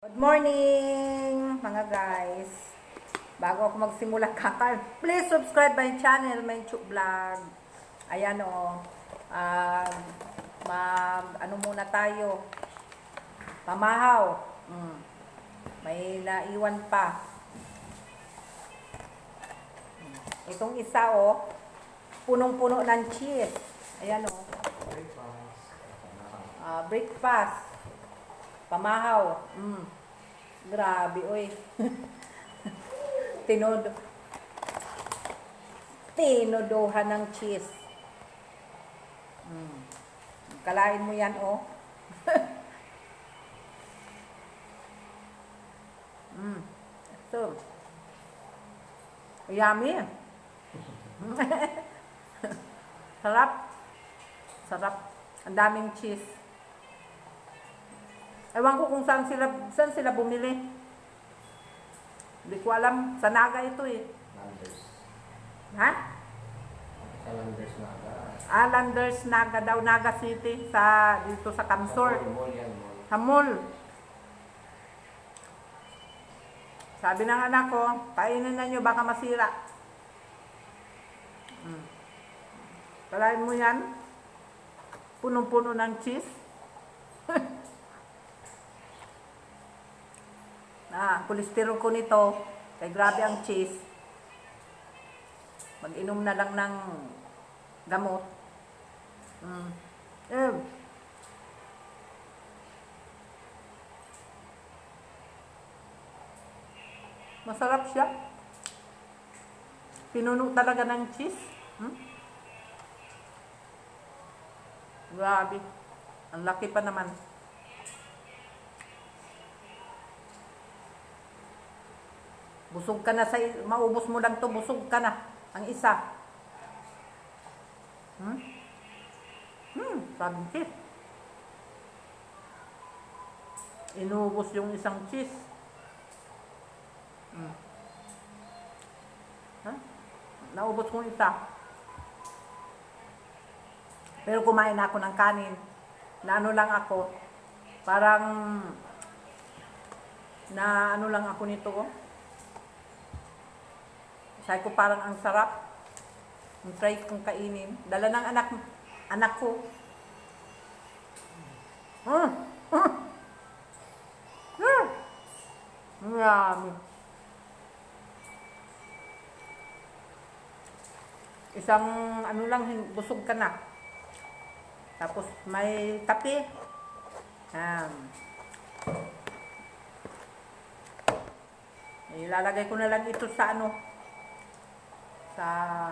Good morning mga guys. Bago ako magsimula kakain, please subscribe my channel, my YouTube vlog. Ayan o. Ano muna tayo? Pamahaw. May naiwan pa. Itong isa o. Punong-puno ng cheese. Ayan o. Breakfast. Pamahaw. Grabe, oy. Tinodohan ng cheese. Kalain mo yan, oh. So, yummy. Sarap. Sarap. Ang daming cheese. Ewan ko kung saan sila bumili. Hindi ko alam. Sa Naga ito eh. Landers. Ha? Sa Landers Naga. Landers Naga daw. Naga City. Dito sa Kamsor. Sa mall yan, mall. Sa mall. Sabi ng anak ko, kainin na nyo baka masira. Kalain mo yan. Punong-puno ng cheese. Kolesterol ko nito, kaya grabe ang cheese. Mag-inom na lang ng gamot. Masarap siya. Pinuno talaga ng cheese. Grabe. Ang laki pa naman. Busog ka na maubos mo lang to, busog ka na. Ang isa. Sabi cheese. Inubos yung isang cheese. Naubos kong isa. Pero kumain ako ng kanin. Na ano lang ako. Parang na ano lang ako nito, oh. Sabi ko parang ang sarap. Try kong kainin. Dala ng anak ko. Yummy. Isang ano lang, busog ka na. Tapos may kape. Ilalagay ko na lang ito sa sa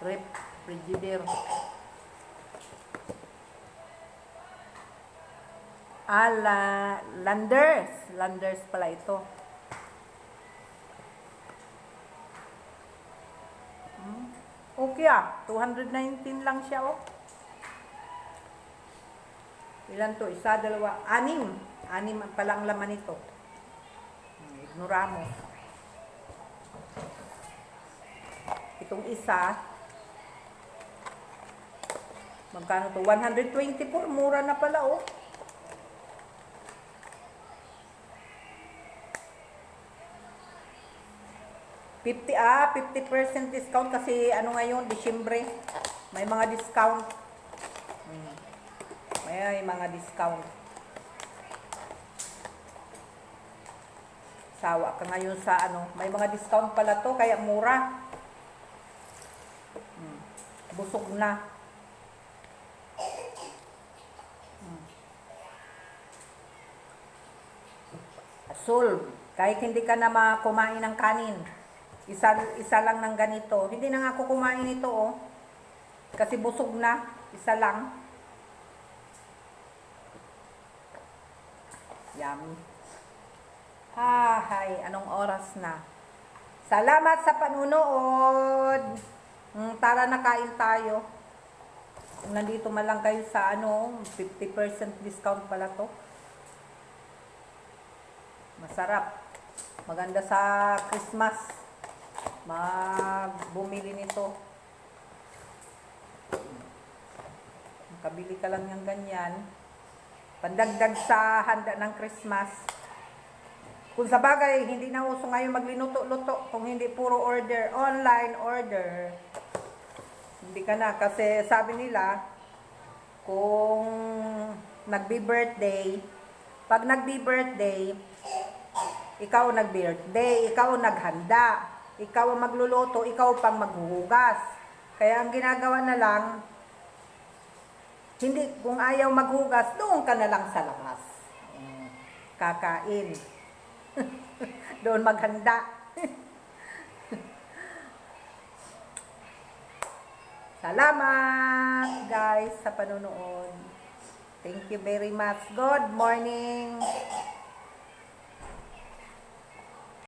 refrigerator. Landers pala ito. Okay 219 lang siya, oh. Ilan to? Isa, dalawa, anim pala ang laman ito. Ignora mo. Itong isa, magkano to? 124, mura na pala, oh. $50 discount kasi ano ngayon, Disyembre. May mga discount. May mga discount. Sawa ka ngayon sa may mga discount pala to, kaya mura. Busog na. Solve. Kahit hindi ka na kumain ng kanin. Isa lang ng ganito. Hindi na nga ako kumain ito, oh. Kasi busog na. Isa lang. Yummy. Anong oras na? Salamat sa panunood. Tara na kain tayo. Kung nandito man lang kayo sa 50% discount pala to. Masarap. Maganda sa Christmas. Bumili nito. Makabili ka lang ng ganyan. Pandagdag sa handa ng Christmas. Kung sa bagay, hindi na uso ngayon maglinuto-luto. Kung hindi puro order, online order. Hindi ka na. Kasi sabi nila, kung nagbi-birthday, pag nagbi-birthday, ikaw nag-birthday, ikaw naghanda, ikaw ang magluluto, ikaw pang maghuhugas. Kaya ang ginagawa na lang, hindi, kung ayaw maghugas, doon ka na lang sa labas. Kakain. Doon maghanda. Salamat guys sa panonood. Thank you very much. Good morning.